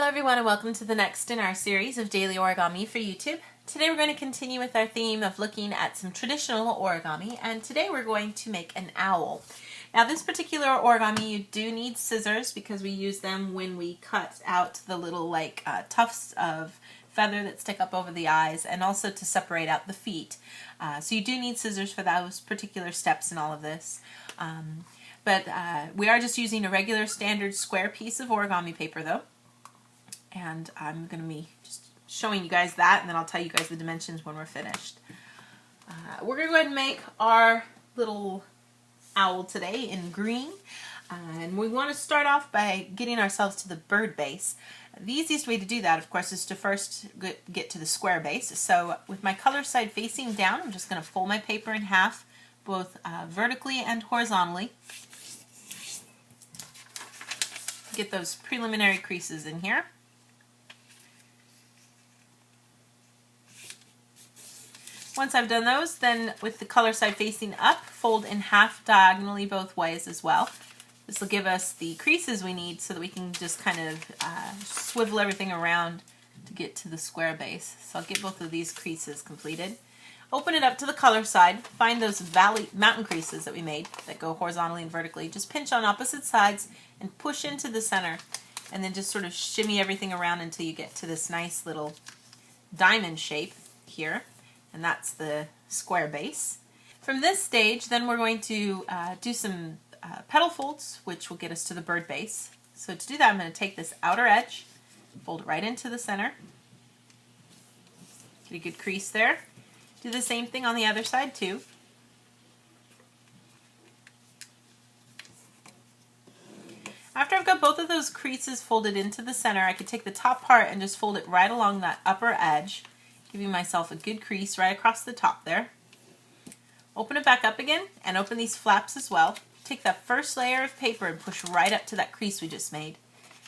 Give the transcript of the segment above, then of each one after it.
everyone, and welcome to the next in our series of daily origami for YouTube. Today we're going to continue with our theme of looking at some traditional origami, and today we're going to make an owl. Now this particular origami you do need scissors because we use them when we cut out the little tufts of feather that stick up over the eyes, and also to separate out the feet. So you do need scissors for those particular steps in all of this. But we are just using a regular standard square piece of origami paper though. And I'm going to be just showing you guys that, and then I'll tell you guys the dimensions when we're finished. We're going to go ahead and make our little owl today in green. And we want to start off by getting ourselves to the bird base. The easiest way to do that, of course, is to first get to the square base. So with my color side facing down, I'm just going to fold my paper in half, both vertically and horizontally. Get those preliminary creases in here. Once I've done those, then with the color side facing up, fold in half diagonally both ways as well. This will give us the creases we need so that we can just kind of swivel everything around to get to the square base. So I'll get both of these creases completed. Open it up to the color side, find those mountain creases that we made that go horizontally and vertically. Just pinch on opposite sides and push into the center, and then just sort of shimmy everything around until you get to this nice little diamond shape here. And that's the square base. From this stage, then we're going to do some petal folds, which will get us to the bird base. So to do that, I'm going to take this outer edge, fold it right into the center, get a good crease there. Do the same thing on the other side too. After I've got both of those creases folded into the center, I could take the top part and just fold it right along that upper edge, giving myself a good crease right across the top there. Open it back up again and open these flaps as well. Take that first layer of paper and push right up to that crease we just made.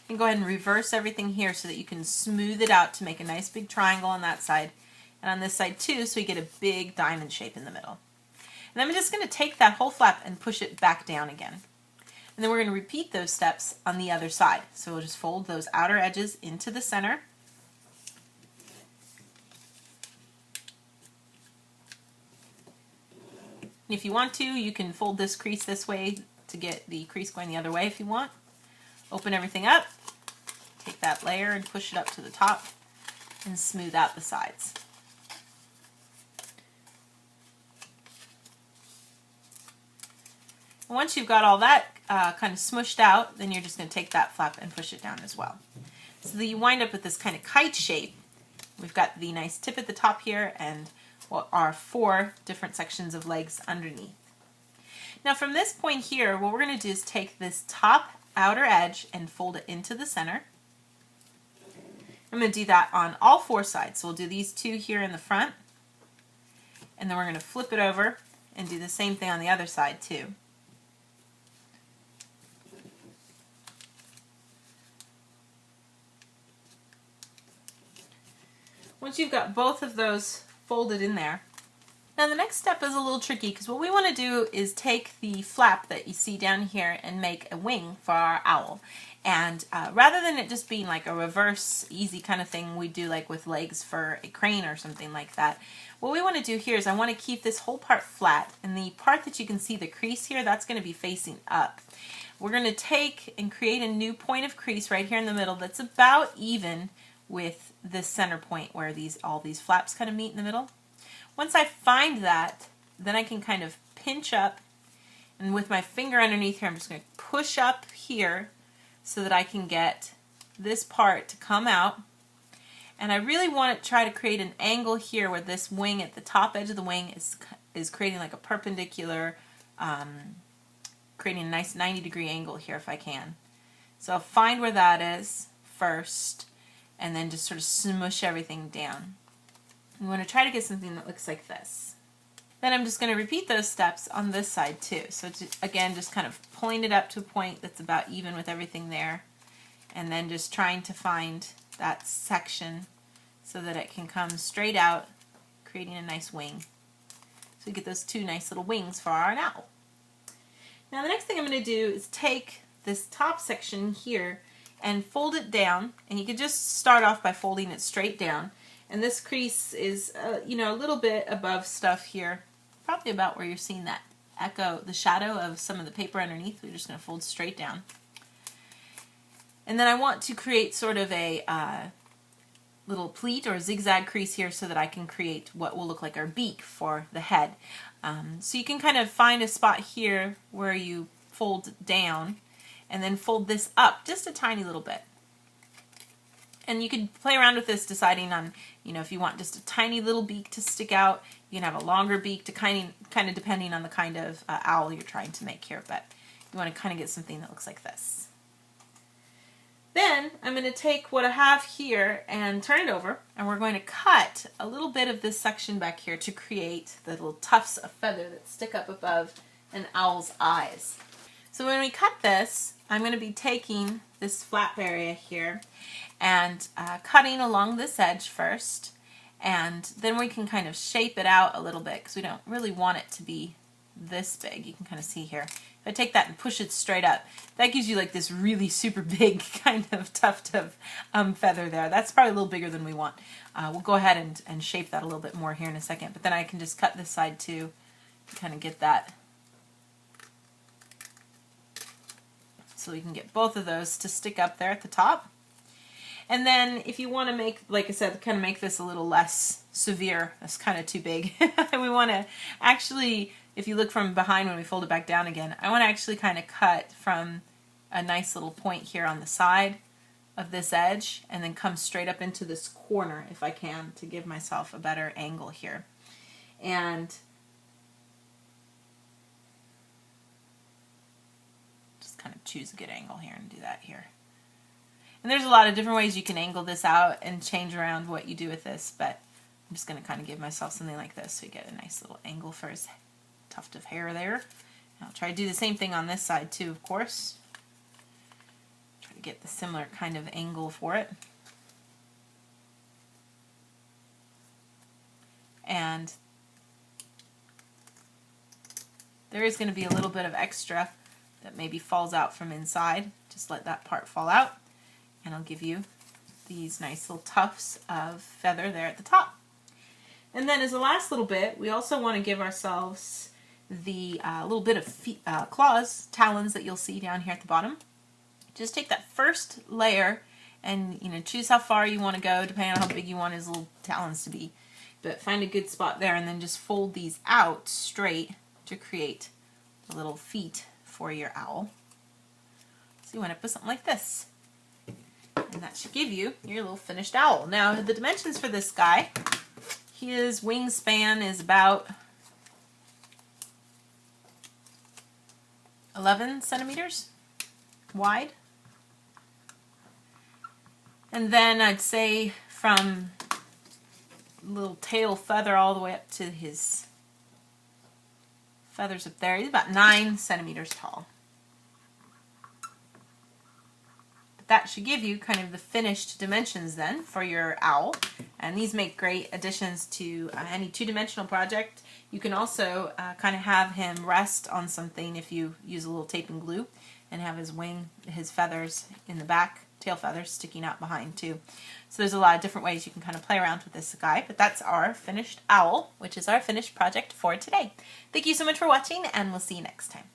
And go ahead and reverse everything here so that you can smooth it out to make a nice big triangle on that side. And on this side too, so you get a big diamond shape in the middle. And then I'm just going to take that whole flap and push it back down again. And then we're going to repeat those steps on the other side. So we'll just fold those outer edges into the center. If you want to, you can fold this crease this way to get the crease going the other way if you want. Open everything up, take that layer and push it up to the top, and smooth out the sides. And once you've got all that kind of smushed out, then you're just going to take that flap and push it down as well. So that you wind up with this kind of kite shape. We've got the nice tip at the top here and what are 4 different sections of legs underneath. Now from this point here, what we're going to do is take this top outer edge and fold it into the center. I'm going to do that on all 4 sides. So we'll do these 2 here in the front, and then we're going to flip it over and do the same thing on the other side too. Once you've got both of those folded in there. Now the next step is a little tricky because what we want to do is take the flap that you see down here and make a wing for our owl. And rather than it just being like a reverse easy kind of thing we do like with legs for a crane or something like that, what we want to do here is I want to keep this whole part flat, and the part that you can see the crease here, that's going to be facing up. We're going to take and create a new point of crease right here in the middle that's about even with this center point where all these flaps kind of meet in the middle. Once I find that, then I can kind of pinch up, and with my finger underneath here, I'm just going to push up here so that I can get this part to come out. And I really want to try to create an angle here where this wing at the top edge of the wing is creating like a perpendicular, creating a nice 90-degree angle here if I can. So I'll find where that is first, and then just sort of smush everything down. We want to try to get something that looks like this. Then I'm just going to repeat those steps on this side too. So again, just kind of pulling it up to a point that's about even with everything there, and then just trying to find that section so that it can come straight out, creating a nice wing. So we get those 2 nice little wings for our owl. Now the next thing I'm going to do is take this top section here and fold it down, and you could just start off by folding it straight down. And this crease is, you know, a little bit above stuff here, probably about where you're seeing that echo, the shadow of some of the paper underneath. We're just going to fold straight down. And then I want to create sort of a little pleat or zigzag crease here so that I can create what will look like our beak for the head. So you can kind of find a spot here where you fold down and then fold this up just a tiny little bit. And you can play around with this, deciding on, you know, if you want just a tiny little beak to stick out. You can have a longer beak, to kind of depending on the kind of owl you're trying to make here, but you want to kind of get something that looks like this. Then I'm going to take what I have here and turn it over, and we're going to cut a little bit of this section back here to create the little tufts of feather that stick up above an owl's eyes. So when we cut this, I'm going to be taking this flap area here and cutting along this edge first, and then we can kind of shape it out a little bit because we don't really want it to be this big. You can kind of see here. If I take that and push it straight up, that gives you like this really super big kind of tuft of feather there. That's probably a little bigger than we want. We'll go ahead and shape that a little bit more here in a second, but then I can just cut this side too to kind of get that. So we can get both of those to stick up there at the top. And then if you want to make, like I said, kind of make this a little less severe, that's kind of too big. We want to actually, if you look from behind when we fold it back down again, I want to actually kind of cut from a nice little point here on the side of this edge and then come straight up into this corner if I can, to give myself a better angle here. And just kind of choose a good angle here and do that here. And there's a lot of different ways you can angle this out and change around what you do with this, but I'm just going to kind of give myself something like this so you get a nice little angle for his tuft of hair there. And I'll try to do the same thing on this side too, of course. Try to get the similar kind of angle for it. And there is going to be a little bit of extra that maybe falls out from inside. Just let that part fall out. And I'll give you these nice little tufts of feather there at the top. And then as the last little bit, we also want to give ourselves the little bit of claws, talons that you'll see down here at the bottom. Just take that first layer and, you know, choose how far you want to go depending on how big you want his little talons to be. But find a good spot there and then just fold these out straight to create the little feet for your owl. So you want to put something like this. And that should give you your little finished owl. Now the dimensions for this guy, his wingspan is about 11 centimeters wide. And then I'd say from little tail feather all the way up to his feathers up there, he's about 9 centimeters tall. That should give you kind of the finished dimensions then for your owl, and these make great additions to any two-dimensional project. You can also kind of have him rest on something if you use a little tape and glue, and have his wing, his feathers in the back, tail feathers sticking out behind too. So there's a lot of different ways you can kind of play around with this guy, but that's our finished owl, which is our finished project for today. Thank you so much for watching, and we'll see you next time.